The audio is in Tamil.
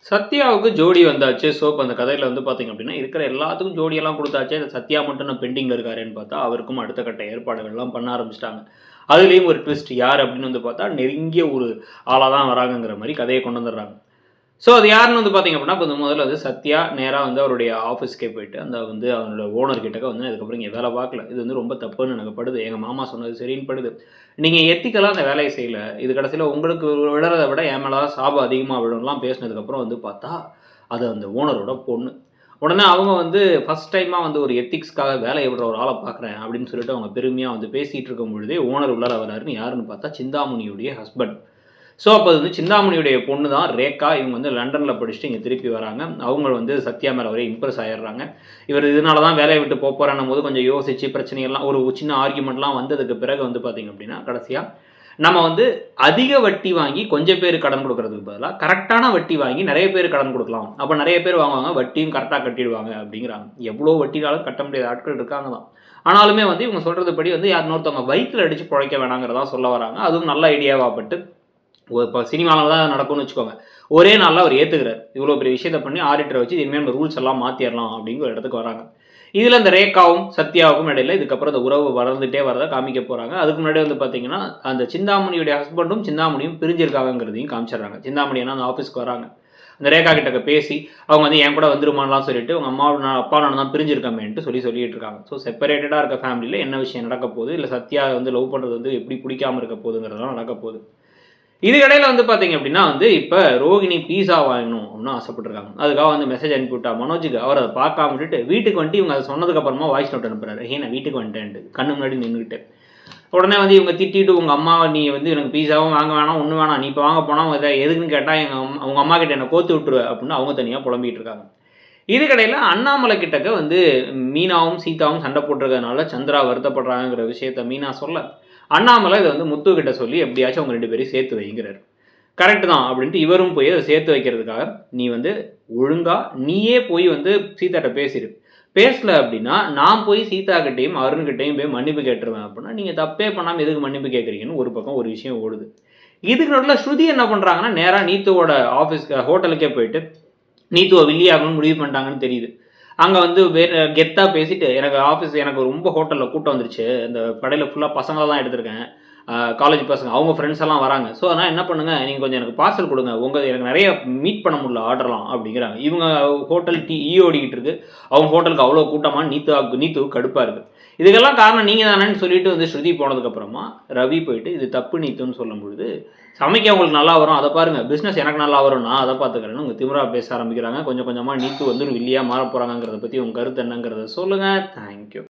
சத்யாவுக்கு ஜோடி வந்தாச்சு. ஸோ, இப்ப அந்த கதையில வந்து பார்த்தீங்க அப்டின்னா, இருக்கிற எல்லாத்துக்கும் ஜோடியெல்லாம் குடுத்தாச்சு. இந்த சத்யா மட்டும் இன்னும் பெண்டிங்ல இருக்காரேன்னு பார்த்தா, அவருக்கும் அடுத்த கட்ட ஏற்பாடுகள்லாம் பண்ண ஆரம்பிச்சுட்டாங்க. அதுலயும் ஒரு ட்விஸ்ட் யார் அப்டின்னு வந்து பார்த்தா, நெருங்கிய ஒரு ஆளா தான் வராங்கங்கிற மாரி கதைய கொண்டு வந்துடுறாங்க. ஸோ, அது யாருன்னு வந்து பார்த்தீங்க அப்டின்னா, இப்ப முதல்ல வந்து சத்யா நேரா வந்து அவருடைய ஆஃபீஸ்க்கே போயிட்டு, அந்த வந்து அவனோட ஓனர் கிட்டக்க வந்து அதுக்கப்புறம் இங்க வேல பார்க்கல. இது வந்து ரொம்ப தப்புன்னு எனக்கு படுது. எங்க மாமா சொன்னது சரின்னு படுது. நீங்க எத்திக்கலா அந்த வேலைய செய்யல. இது கடைசியில உங்களுக்கு விழறத விட என் மேல தான் சாபம் அதிகமா விழும்லாம் பேசினதுக்கப்புறம் வந்து பார்த்தா, அது அந்த ஓனரோட பொண்ணு. உடனே அவங்க வந்து ஃபர்ஸ்ட் டைமா வந்து ஒரு எத்திக்ஸ்க்காக வேலைய விடுற ஒரு ஆள பார்க்குறேன் அப்படின்னு சொல்லிட்டு அவங்க பெருமையா வந்து பேசிட்டு இருக்கும் பொழுதே, ஓனர் உள்ளார வராருன்னு யாருன்னு பார்த்தா, சிந்தாமணியுடைய ஹஸ்பண்ட். ஸோ, அப்ப அது வந்து சிந்தாமணியுடைய பொண்ணு தான் ரேகா. இவங்க வந்து லண்டன்ல படிச்சுட்டு இங்க திருப்பி வராங்க. அவங்க வந்து சத்யா மேல ஒரே இம்ப்ரெஸ் ஆயிடுறாங்க. இவர் இதனால தான் வேலைய விட்டு போறான்னும்போது கொஞ்சம் யோசிச்சு பிரச்சனையெல்லாம் ஒரு சின்ன ஆர்கியுமெண்ட்லாம் வந்ததுக்கு பிறகு வந்து பார்த்தீங்க அப்படின்னா, கடைசியா நம்ம வந்து அதிக வட்டி வாங்கி கொஞ்சம் பேர் கடன் குடுக்குறதுக்கு பதிலா, கரெக்ட்டான வட்டி வாங்கி நெறைய பேர் கடன் குடுக்கலாம். அப்ப நெறைய பேர் வாங்குவாங்க. வட்டியும் கரெக்ட்டா கட்டிடுவாங்க அப்படிங்கிறாங்க. எவ்வளோ வட்டினாலும் கட்ட முடியாத ஆட்கள் இருக்காங்க தான். ஆனாலுமே வந்து இவங்க சொல்றதுபடி வந்து இன்னொருத்தவங்க வயித்துல அடிச்சு பொழைக்க வேணாங்கிறத சொல்ல வராங்க. அதுவும் நல்ல ஐடியாவா பட்டு இப்போ சினிமால தான் நடக்கும்னு வச்சுக்கோங்க. ஒரே நாள்ல அவர் ஏத்துக்கிறார். இவ்வளோ பெரிய விஷயத்த பண்ணி ஆடிட்டர வச்சு இனிமே நம்ம ரூல்ஸ் எல்லாம் மாத்திரலாம் அப்படிங்கிற ஒரு இடத்துக்கு வராங்க. இதுல இந்த ரேகாவும், சத்யாவுக்கும் இடையில இதுக்கப்புறம் இந்த உறவு வளர்ந்துட்டே வரத காமிக்க போறாங்க. அதுக்கு முன்னாடி வந்து பார்த்தீங்கன்னா, அந்த சிந்தாமணியுடைய ஹஸ்பண்டும், சிந்தாமணியும் பிரிஞ்சிருக்காங்கங்கிறதையும் காமிச்சிடுறாங்க. சிந்தாமணி அந்த ஆஃபீஸ்க்கு வராங்க. அந்த ரேகா கிட்ட பேசி, அவங்க வந்து என் கூட வந்துருமான்லாம் சொல்லிட்டு, அவங்க அம்மாவும் அப்பா நானும் தான் பிரிஞ்சிருக்கமேன்ட்டு சொல்லிட்டு இருக்காங்க. ஸோ செப்பரேட்டடா இருக்க ஃபேமிலில என்ன விஷயம் நடக்க போகுது? இல்ல சத்யா வந்து லவ் பண்றது வந்து எப்படி புடிக்காம இருக்க போகுதுங்கிறதெல்லாம் நடக்க போகுது. இதுக்கிடையில வந்து பார்த்தீங்க அப்படின்னா வந்து, இப்ப ரோகிணி பீஸா வாங்கணும் அப்படின்னு ஆசைப்பட்டுருக்காங்க. அதுக்காக வந்து மெசேஜ் அனுப்பிவிட்டா மனோஜுக்கு. அவர் அத பார்க்காம விட்டுட்டு, வீட்டுக்கு வந்துட்டு இவங்க அத சொன்னதுக்கு அப்புறமா வாய்ஸ் நோட் அனுப்புறாரு. "ஏய் நான் வீட்டுக்கு வந்துட்டேன்ட்டு." கண்ணு முன்னாடி நின்னுகிட்டு. உடனே வந்து இவங்க திட்டிட்டு, "உங்க அம்மாவ நீ வந்து எனக்கு பீஸாவும் வாங்க வேணாம், ஒண்ணும் வேணாம். நீ இப்ப வாங்க போனா எதுக்குன்னு கேட்டா உங்க அம்மா கிட்ட என்ன கோத்து விட்டுருவ." அப்படின்னு அவங்க தனியா புலம்பிட்டு இருக்காங்க. இதுக்கிடையில அண்ணாமலை கிட்டக்க வந்து மீனாவும், சீதாவும் சண்டை போட்டுருக்கிறதுனால சந்திரா வருத்தப்படுறாங்கங்கிற விஷயத்த மீனா சொல்ல, அண்ணாமலை இத வந்து முத்து கிட்ட சொல்லி எப்படியாச்சும் அவங்க 2 பேரையும் சேர்த்து வைங்கிறாரு. கரெக்ட் தான் அப்படின்ட்டு இவரும் போய் அத சேர்த்து வைக்கிறதுக்காக, நீ வந்து ஒழுங்கா நீயே போய் வந்து சீதாட்ட பேசிரு. பேசல அப்படின்னா, நான் போய் சீதா கிட்டயும், அருண் கிட்டயும் போய் மன்னிப்பு கேட்டுருவேன் அப்படின்னா, நீங்க தப்பே பண்ணாம எதுக்கு மன்னிப்பு கேட்குறீங்கன்னு ஒரு பக்கம் ஒரு விஷயம் ஓடுது. இதுக்கு நடுவுல ஸ்ருதி என்ன பண்றாங்கன்னா, நேரா நீத்துவோட ஹோட்டலுக்கே போயிட்டு நீத்துவ வில்லியாகணும்னு முடிவு பண்ணிட்டாங்கன்னு தெரியுது. அங்க வந்து கெத்தா பேசிட்டு, எனக்கு ரொம்ப ஹோட்டல்ல கூட்டம் வந்துருச்சு. இந்த கடையில ஃபுல்லா பசங்கள தான் எடுத்திருக்கேன். காலேஜ் பசங்க. அவங்க ஃப்ரெண்ட்ஸ் எல்லாம் வராங்க. ஸோ, அதனால என்ன பண்ணுங்க, நீங்க கொஞ்சம் எனக்கு பார்சல் குடுங்க. எனக்கு நெறைய மீட் பண்ண முடியல ஆர்டர்லாம் அப்படிங்கிறாங்க. இவங்க ஹோட்டல் ஓடிக்கிட்டு இருக்கு. அவங்க ஹோட்டலுக்கு அவ்வளோ கூட்டமா நீத்துவுக்கு கடுப்பா இருக்கு. இதுக்கெல்லாம் காரணம் நீங்க தானேன்னு சொல்லிட்டு வந்து ஸ்ருதி போனதுக்கப்புறமா, ரவி போயிட்டு இது தப்பு நீத்துன்னு சொல்லும்பொழுது, சமைக்க உங்களுக்கு நல்லா வரும். அத பாருங்க. பிசினஸ் எனக்கு நல்லா வரும். நான் அத பார்த்துக்கிறேன்னு உங்க திமிரா பேச ஆரம்பிக்கிறாங்க. கொஞ்சம் கொஞ்சமா நீத்து வந்து வில்லியா மாறப் போறாங்கங்கிறத பத்தி உங்க கருத்து என்னங்கிறத சொல்லுங்க. Thank you.